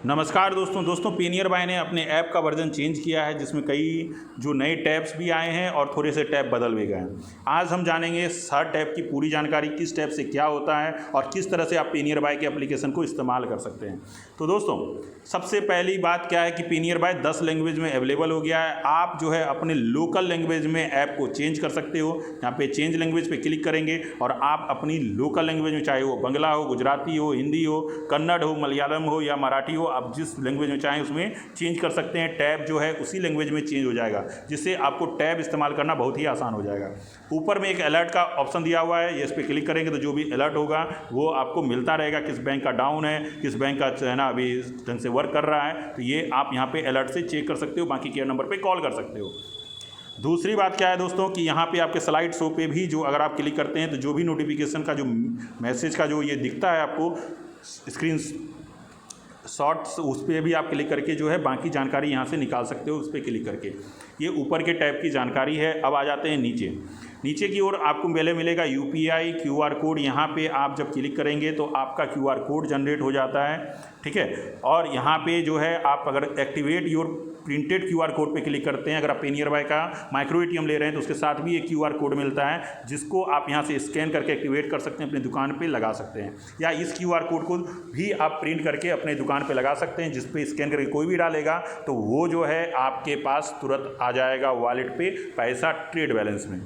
नमस्कार दोस्तों Payeer bye ने अपने ऐप का वर्जन चेंज किया है, जिसमें कई जो नए टैब्स भी आए हैं और थोड़े से टैब बदल भी गए हैं। आज हम जानेंगे हर टैब की पूरी जानकारी, किस टैब से क्या होता है और किस तरह से आप पेनियर बाय के एप्लीकेशन को इस्तेमाल कर सकते हैं। तो दोस्तों सबसे पहली बात क्या है कि पेनियर बाय 10 लैंग्वेज में अवेलेबल हो गया है। आप जो है अपने लोकल लैंग्वेज में ऐप को चेंज कर सकते हो। यहाँ पे चेंज लैंग्वेज पे क्लिक करेंगे और आप अपनी लोकल लैंग्वेज में, चाहे वो बंगला हो, गुजराती हो, हिंदी हो, कन्नड़ हो, मलयालम हो या मराठी हो, आप जिस लैंग्वेज में चाहें उसमें चेंज कर सकते हैं। टैब जो है उसी लैंग्वेज में चेंज हो जाएगा, जिससे आपको टैब इस्तेमाल करना बहुत ही आसान हो जाएगा। ऊपर में एक अलर्ट का ऑप्शन दिया हुआ है, इस पर क्लिक करेंगे तो जो भी अलर्ट होगा वो आपको मिलता रहेगा, किस बैंक का डाउन है, किस बैंक का है ना अभी ढंग से वर्क कर रहा है, तो ये आप यहाँ पे अलर्ट से चेक कर सकते हो। बाकी केयर नंबर पे कॉल कर सकते हो। दूसरी बात क्या है दोस्तों कि यहाँ पे आपके स्लाइड शो पे भी जो अगर आप क्लिक करते हैं तो जो भी नोटिफिकेशन का जो मैसेज का जो ये दिखता है आपको स्क्रीन शॉर्ट्स, उस पर भी आप क्लिक करके जो है बाकी जानकारी यहाँ से निकाल सकते हो। उस पर क्लिक करके ये ऊपर के टैब की जानकारी है। अब आ जाते हैं नीचे की ओर आपको पहले मिलेगा यूपीआई QR कोड। यहाँ पे आप जब क्लिक करेंगे तो आपका QR कोड जनरेट हो जाता है, ठीक है। और यहाँ पे जो है आप अगर activate your printed QR code पे क्लिक करते हैं, अगर आप पेनियर बाय का माइक्रो ATM ले रहे हैं तो उसके साथ भी एक QR कोड मिलता है, जिसको आप यहाँ से स्कैन करके एक्टिवेट कर सकते हैं, अपनी दुकान पे लगा सकते हैं। या इस QR कोड को भी आप प्रिंट करके अपने दुकान पे लगा सकते हैं, जिस पे स्कैन करके कोई भी डालेगा तो वो जो है आपके पास तुरंत आ जाएगा वॉलेट पे पैसा ट्रेड बैलेंस में।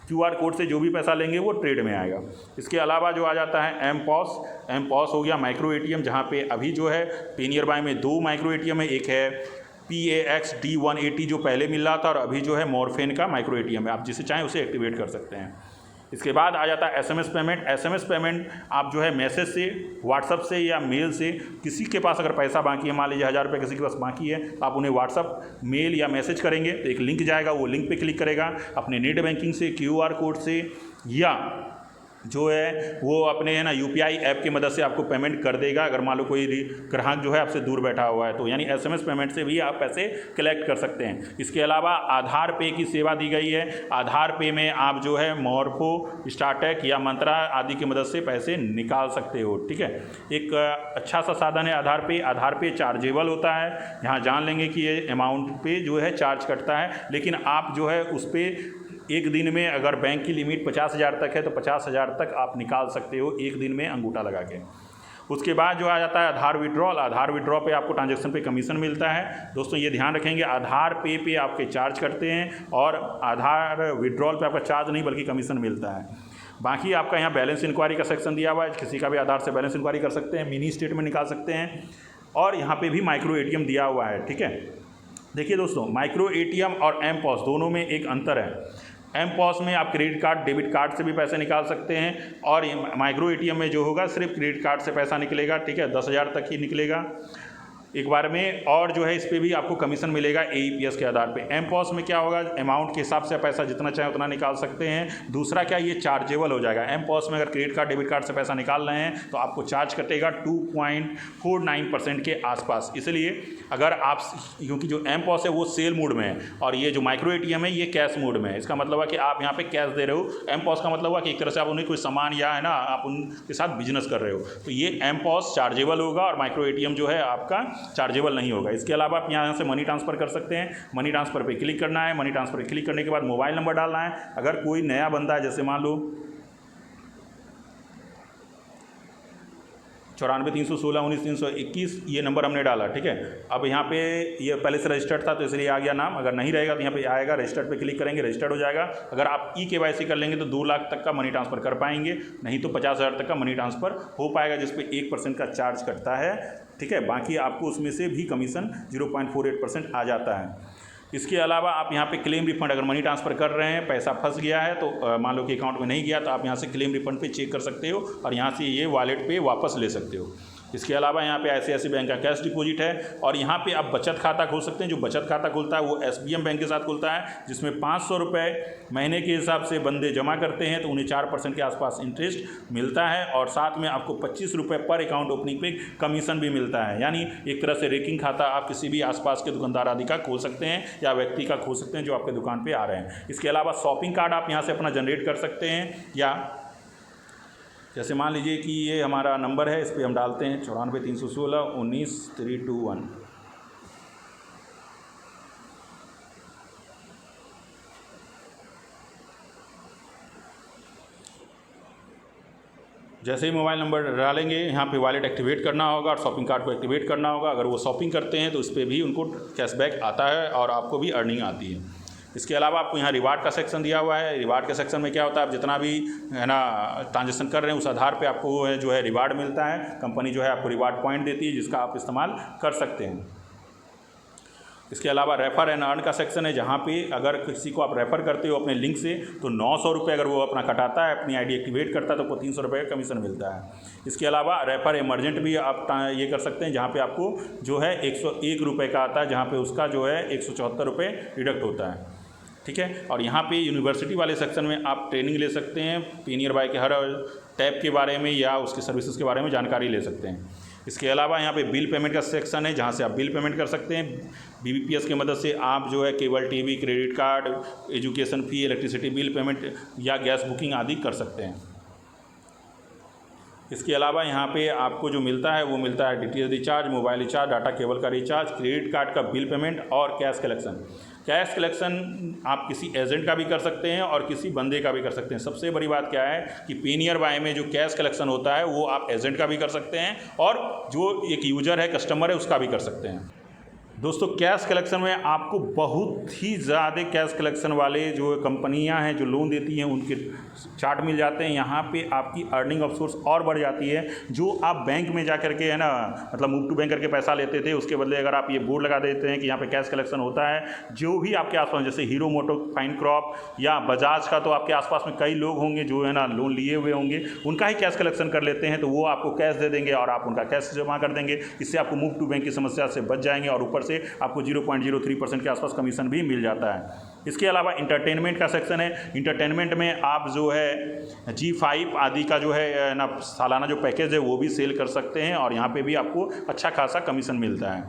QR कोड से जो भी पैसा लेंगे वो ट्रेड में आएगा। इसके अलावा जो आ जाता है एम पॉस हो गया माइक्रो ATM, जहाँ पे अभी जो है पेनियर बाय में 2 माइक्रो ATM है। एक है PAXD 180 जो पहले मिल रहा था, और अभी जो है मॉर्फेन का माइक्रो ATM है। आप जिसे चाहें उसे एक्टिवेट कर सकते हैं। इसके बाद आ जाता है SMS पेमेंट। आप जो है मैसेज से, व्हाट्सअप से या मेल से, किसी के पास अगर पैसा बाकी है, मान लीजिए 1000 रुपये किसी के पास बाकी है, तो आप उन्हें व्हाट्सअप, मेल या मैसेज करेंगे तो एक लिंक जाएगा, वो लिंक पे क्लिक करेगा, अपने नेट बैंकिंग से, QR कोड से या जो है वो अपने है ना UPI ऐप की मदद से आपको पेमेंट कर देगा। अगर मान लो कोई ग्राहक जो है आपसे दूर बैठा हुआ है तो यानी SMS पेमेंट से भी आप पैसे कलेक्ट कर सकते हैं। इसके अलावा आधार पे की सेवा दी गई है। आधार पे में आप जो है मोरफो, स्टार्टेक या मंत्रा आदि की मदद से पैसे निकाल सकते हो, ठीक है। एक अच्छा सा साधन है आधार पे चार्जेबल होता है। यहाँ जान लेंगे कि ये अमाउंट पे जो है चार्ज कटता है, लेकिन आप जो है उस पर एक दिन में अगर बैंक की लिमिट 50,000 तक है तो 50,000 तक आप निकाल सकते हो एक दिन में अंगूठा लगा के। उसके बाद जो आ जाता है आधार विड्रॉ पे आपको ट्रांजैक्शन पे कमीशन मिलता है। दोस्तों ये ध्यान रखेंगे, आधार पे आपके चार्ज कटते हैं और आधार विड्रॉल पे आपका चार्ज नहीं बल्कि कमीशन मिलता है। बाकी आपका यहाँ बैलेंस इंक्वायरी का सेक्शन दिया हुआ है, किसी का भी आधार से बैलेंस इंक्वायरी कर सकते हैं, मिनी स्टेटमेंट निकाल सकते हैं। और यहाँ पे भी माइक्रो ATM दिया हुआ है, ठीक है। देखिए दोस्तों, माइक्रो ATM और एम पॉस दोनों में एक अंतर है। एम पॉस में आप क्रेडिट कार्ड, डेबिट कार्ड से भी पैसे निकाल सकते हैं, और माइक्रो ATM में जो होगा सिर्फ क्रेडिट कार्ड से पैसा निकलेगा, ठीक है। 10,000 तक ही निकलेगा एक बार में, और जो है इस पर भी आपको कमीशन मिलेगा AEPS के आधार पे। एम पॉस में क्या होगा, अमाउंट के हिसाब से पैसा जितना चाहे उतना निकाल सकते हैं। दूसरा क्या, ये चार्जेबल हो जाएगा। एम पॉस में अगर क्रेडिट कार्ड, डेबिट कार्ड से पैसा निकाल रहे हैं तो आपको चार्ज कटेगा 2.49% के आसपास। इसलिए अगर आप, क्योंकि जो एम पॉस है वो सेल मोड में है और ये जो माइक्रो ATM है ये कैश मोड में है। इसका मतलब है कि आप यहाँ पे कैश दे रहे हो। एम पॉस का मतलब है कि एक तरह से आप उन्हें कोई सामान या है ना आप उनके साथ बिजनेस कर रहे हो, तो ये एम पॉस चार्जेबल होगा और माइक्रो ATM जो है आपका चार्जेबल नहीं होगा। इसके अलावा आप यहाँ से मनी ट्रांसफ़र कर सकते हैं। मनी ट्रांसफ़र पे क्लिक करना है। मनी ट्रांसफ़र पे क्लिक करने के बाद मोबाइल नंबर डालना है। अगर कोई नया बंदा है, जैसे मान लो 94 316 19 321, ये नंबर हमने डाला, ठीक है। अब यहाँ पे ये पहले से रजिस्टर्ड था तो इसलिए आ गया नाम। अगर नहीं रहेगा तो यहाँ पे आएगा रजिस्टर्ड पे क्लिक करेंगे, रजिस्टर्ड हो जाएगा। अगर आप eKYC कर लेंगे तो 2 लाख तक का मनी ट्रांसफ़र कर पाएंगे, नहीं तो 50,000 तक का मनी ट्रांसफ़र हो पाएगा, जिसपे 1% का चार्ज कटता है, ठीक है। बाकी आपको उसमें से भी कमीशन 0.48% आ जाता है। इसके अलावा आप यहाँ पे क्लेम रिफंड, अगर मनी ट्रांसफ़र कर रहे हैं, पैसा फंस गया है तो मान लो कि अकाउंट में नहीं गया, तो आप यहाँ से क्लेम रिफंड पे चेक कर सकते हो और यहाँ से ये वॉलेट पे वापस ले सकते हो। इसके अलावा यहाँ पे ICICI बैंक का कैश डिपॉजिट है, और यहाँ पे आप बचत खाता खोल सकते हैं। जो बचत खाता खुलता है वो SBM बैंक के साथ खुलता है, जिसमें 500 रुपये महीने के हिसाब से बंदे जमा करते हैं तो उन्हें 4% के आसपास इंटरेस्ट मिलता है, और साथ में आपको 25 रुपये पर अकाउंट ओपनिंग पे कमीशन भी मिलता है। यानी एक तरह से रेकिंग खाता आप किसी भी आसपास के दुकानदार आदि का खोल सकते हैं या व्यक्ति का खोल सकते हैं जो आपके दुकान पर आ रहे हैं। इसके अलावा शॉपिंग कार्ड आप यहाँ से अपना जनरेट कर सकते हैं, या जैसे मान लीजिए कि ये हमारा नंबर है, इस पर हम डालते हैं 94,316,19,321। जैसे ही मोबाइल नंबर डालेंगे, यहाँ पे वॉलेट एक्टिवेट करना होगा और शॉपिंग कार्ट को एक्टिवेट करना होगा। अगर वो शॉपिंग करते हैं तो उस पर भी उनको कैशबैक आता है और आपको भी अर्निंग आती है। इसके अलावा आपको यहाँ रिवार्ड का सेक्शन दिया हुआ है। रिवार्ड के सेक्शन में क्या होता है, आप जितना भी है ना ट्रांजेक्शन कर रहे हैं उस आधार पे आपको जो है रिवार्ड मिलता है। कंपनी जो है आपको रिवार्ड पॉइंट देती है जिसका आप इस्तेमाल कर सकते हैं। इसके अलावा रेफ़र एंड अर्न का सेक्शन है, जहाँ पे अगर किसी को आप रेफ़र करते हो अपने लिंक से तो 900 रुपये अगर वो अपना कटाता है, अपनी आईडी एक्टिवेट करता है तो आपको 300 रुपये का कमीशन मिलता है। इसके अलावा रेफ़र एमरजेंट भी आप ये कर सकते हैं, जहाँ पे आपको जो है 101 रुपये का आता है, जहाँ पे उसका जो है 174 रुपये डिडक्ट होता है। ठीक है। और यहाँ पे यूनिवर्सिटी वाले सेक्शन में आप ट्रेनिंग ले सकते हैं, पेनियर बाय के हर टैब के बारे में या उसके सर्विसेज के बारे में जानकारी ले सकते हैं। इसके अलावा यहाँ पे बिल पेमेंट का सेक्शन है, जहाँ से आप बिल पेमेंट कर सकते हैं। BBPS की मदद से आप जो है cable TV, credit card, education fee, electricity bill payment या गैस बुकिंग आदि कर सकते हैं। इसके अलावा यहाँ पे आपको जो मिलता है वो मिलता है DTH recharge, mobile recharge, data cable का रिचार्ज, क्रेडिट कार्ड का बिल पेमेंट और कैश कलेक्शन। कैश कलेक्शन आप किसी एजेंट का भी कर सकते हैं और किसी बंदे का भी कर सकते हैं। सबसे बड़ी बात क्या है कि पेनियर बाय में जो कैश कलेक्शन होता है वो आप एजेंट का भी कर सकते हैं और जो एक यूज़र है, कस्टमर है, उसका भी कर सकते हैं। दोस्तों कैश कलेक्शन में आपको बहुत ही ज़्यादा कैश कलेक्शन वाले जो कंपनियां हैं जो लोन देती हैं उनके चार्ट मिल जाते हैं। यहाँ पे आपकी अर्निंग ऑफ सोर्स और बढ़ जाती है। जो आप बैंक में जा करके है ना, मतलब मूव टू बैंक करके पैसा लेते थे, उसके बदले अगर आप ये बोर्ड लगा देते हैं कि यहाँ पे कैश कलेक्शन होता है, जो भी आपके आसपास जैसे हीरो मोटो फाइन क्रॉप या बजाज का, तो आपके आसपास में कई लोग होंगे जो है ना लोन लिए हुए होंगे, उनका ही कैश कलेक्शन कर लेते हैं, तो वो आपको कैश दे देंगे और आप उनका कैश जमा कर देंगे। इससे आपको मूव टू बैंक की समस्या से बच जाएंगे और ऊपर से आपको 0.03% के आसपास कमीशन भी मिल जाता है। इसके अलावा इंटरटेनमेंट का सेक्शन है। इंटरटेनमेंट में आप जो है G5 आदि का जो है ना सालाना जो पैकेज है वो भी सेल कर सकते हैं और यहाँ पे भी आपको अच्छा खासा कमीशन मिलता है।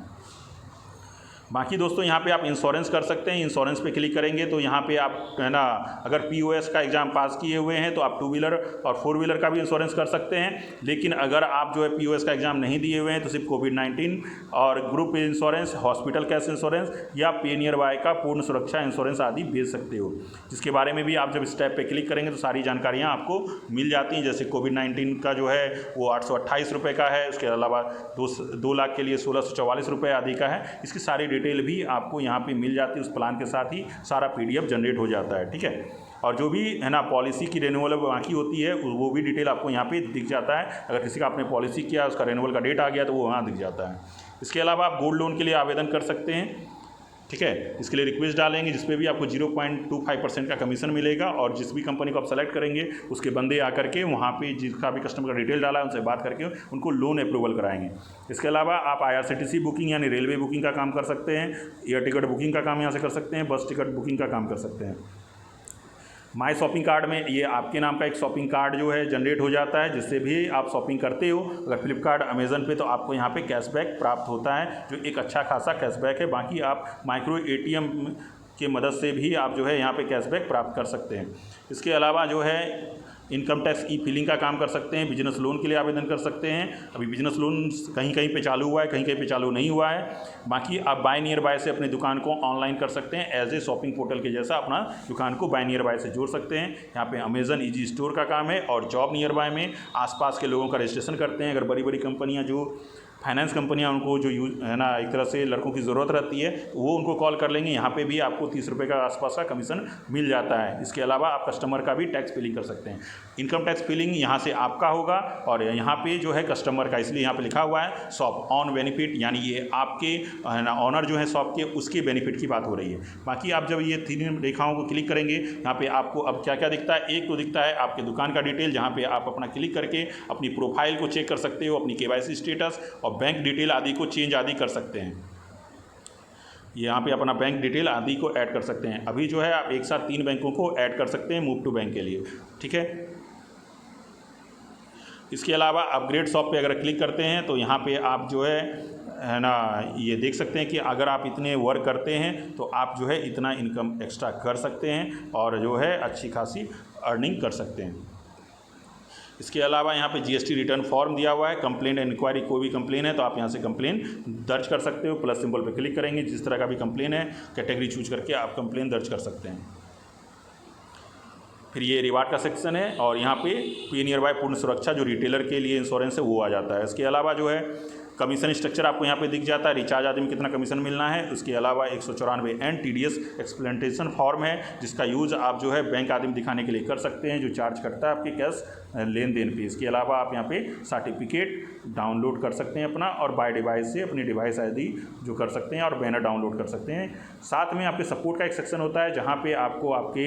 बाकी दोस्तों यहाँ पे आप इंश्योरेंस कर सकते हैं। इंश्योरेंस पे क्लिक करेंगे तो यहाँ पे आप है ना अगर POS का एग्ज़ाम पास किए हुए हैं तो आप 2 व्हीलर और 4 व्हीलर का भी इंश्योरेंस कर सकते हैं। लेकिन अगर आप जो है POS का एग्ज़ाम नहीं दिए हुए हैं तो सिर्फ कोविड-19 और group insurance, hospital cash insurance या पेनियर बाय का पूर्ण सुरक्षा इंश्योरेंस आदि भेज सकते हो, जिसके बारे में भी आप जब इस टैब पर क्लिक करेंगे तो सारी जानकारियाँ आपको मिल जाती हैं। जैसे कोविड-19 का जो है वो 828 रुपये का है। उसके अलावा 2 लाख के लिए 1644 रुपये आदि का है। इसकी सारी डिटेल भी आपको यहाँ पे मिल जाती है। उस प्लान के साथ ही सारा PDF जनरेट हो जाता है। ठीक है। और जो भी है ना पॉलिसी की रेन्यूअल बाकी होती है वो भी डिटेल आपको यहाँ पे दिख जाता है। अगर किसी का आपने पॉलिसी किया, उसका रेन्यूअल का डेट आ गया तो वो वहाँ दिख जाता है। इसके अलावा आप गोल्ड लोन के लिए आवेदन कर सकते हैं। ठीक है। इसके लिए रिक्वेस्ट डालेंगे जिस पे भी आपको 0.25% का कमीशन मिलेगा और जिस भी कंपनी को आप सेलेक्ट करेंगे उसके बंदे आकर के वहाँ पे जिसका भी कस्टमर का डिटेल डाला है उनसे बात करके उनको लोन अप्रूवल कराएंगे। इसके अलावा आप IRCTC बुकिंग यानी रेलवे बुकिंग का काम कर सकते हैं, एयर टिकट बुकिंग का काम यहाँ से कर सकते हैं, बस टिकट बुकिंग का काम कर सकते हैं। माई शॉपिंग कार्ड में ये आपके नाम का एक शॉपिंग कार्ड जो है जनरेट हो जाता है, जिससे भी आप शॉपिंग करते हो अगर फ्लिपकार्ट, अमेज़न पे, तो आपको यहाँ पे कैशबैक प्राप्त होता है जो एक अच्छा खासा कैशबैक है। बाकी आप माइक्रो ATM की मदद से भी आप जो है यहाँ पे कैशबैक प्राप्त कर सकते हैं। इसके अलावा जो है इनकम टैक्स E-फिलिंग का काम कर सकते हैं, बिजनेस लोन के लिए आवेदन कर सकते हैं। अभी बिजनेस लोन कहीं कहीं पे चालू हुआ है, कहीं कहीं पे चालू नहीं हुआ है। बाकी आप बाय नियर बाय से अपनी दुकान को ऑनलाइन कर सकते हैं, एज ए शॉपिंग पोर्टल के जैसा अपना दुकान को बाय नियर बाय से जोड़ सकते हैं। यहाँ पे अमेज़न ईजी स्टोर का काम है और जॉब नियर बाय में आसपास के लोगों का रजिस्ट्रेशन करते हैं। अगर बड़ी बड़ी कंपनियाँ जो फाइनेंस कंपनियां उनको जो है ना एक तरह से लड़कों की ज़रूरत रहती है वो उनको कॉल कर लेंगे। यहाँ पे भी आपको 30 रुपये का आसपास का कमीशन मिल जाता है। इसके अलावा आप कस्टमर का भी टैक्स फिलिंग कर सकते हैं। इनकम टैक्स फिलिंग यहाँ से आपका होगा और यहाँ पे जो है कस्टमर का, इसलिए यहाँ पे लिखा हुआ है शॉप ऑन बेनिफिट, यानी ये आपके है ना ऑनर जो है शॉप के उसके बेनिफिट की बात हो रही है। बाकी आप जब ये 3 रेखाओं को क्लिक करेंगे यहाँ पे आपको अब क्या क्या दिखता है। एक तो दिखता है आपके दुकान का डिटेल, जहाँ पे आप अपना क्लिक करके अपनी प्रोफाइल को चेक कर सकते हो, अपनी KYC स्टेटस और बैंक डिटेल आदि को चेंज आदि कर सकते हैं। यहाँ पे अपना बैंक डिटेल आदि को ऐड कर सकते हैं। अभी जो है आप एक साथ 3 बैंकों को ऐड कर सकते हैं मूव टू बैंक के लिए। ठीक है। इसके अलावा अपग्रेड शॉप पे अगर क्लिक करते हैं तो यहाँ पे आप जो है ना ये देख सकते हैं कि अगर आप इतने वर्क करते हैं तो आप जो है इतना इनकम एक्स्ट्रा कर सकते हैं और जो है अच्छी खासी अर्निंग कर सकते हैं। इसके अलावा यहाँ पे जीएसटी रिटर्न फॉर्म दिया हुआ है। कंप्लेंट एंड इंक्वायरी, कोई भी कंप्लेन है तो आप यहाँ से कंप्लेन दर्ज कर सकते हो। प्लस सिंबल पे क्लिक करेंगे, जिस तरह का भी कंप्लेन है कैटेगरी चूज करके आप कंप्लेन दर्ज कर सकते हैं। फिर ये रिवार्ड का सेक्शन है और यहाँ पे पी नियर बाय पूर्ण सुरक्षा जो रिटेलर के लिए इंश्योरेंस है वो आ जाता है। इसके अलावा जो है कमीशन स्ट्रक्चर आपको यहाँ पे दिख जाता है, रिचार्ज आदि में कितना कमीशन मिलना है। उसके अलावा 194 एंड TDS एक्सप्लेनेशन फॉर्म है, जिसका यूज़ आप जो है बैंक आदि में दिखाने के लिए कर सकते हैं, जो चार्ज करता है आपके कैश लेन देन पे। इसके अलावा आप यहाँ पे सर्टिफिकेट डाउनलोड कर सकते हैं अपना, और बाय डिवाइस से अपनी डिवाइस आदि जो कर सकते हैं, और बैनर डाउनलोड कर सकते हैं। साथ में आपके सपोर्ट का एक सेक्शन होता है जहाँ पे आपको आपके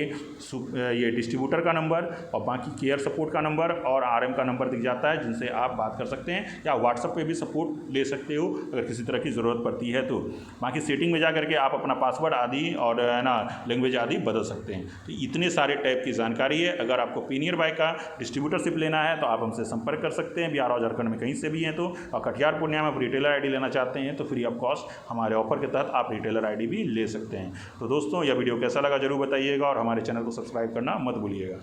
ये डिस्ट्रीब्यूटर का नंबर और बाकी केयर सपोर्ट का नंबर और RM का नंबर दिख जाता है, जिनसे आप बात कर सकते हैं, या व्हाट्सएप पे भी सपोर्ट ले सकते हो अगर किसी तरह की ज़रूरत पड़ती है तो। बाकी सेटिंग में जा करके आप अपना पासवर्ड आदि और है ना लैंग्वेज आदि बदल सकते हैं। तो इतने सारे टाइप की जानकारी है। अगर आपको पी नियर बाय का डिस्ट्रीब्यूटरशिप लेना है तो आप हमसे संपर्क कर सकते हैं, बिहार और झारखंड में कहीं से भी हैं तो। और कटिहार पूर्णिया में आप रिटेलर ID लेना चाहते हैं तो फ्री ऑफ कॉस्ट हमारे ऑफर के तहत आप रिटेलर ID भी ले सकते हैं। तो दोस्तों, यह वीडियो कैसा लगा जरूर बताइएगा, और हमारे चैनल को सब्सक्राइब करना मत भूलिएगा।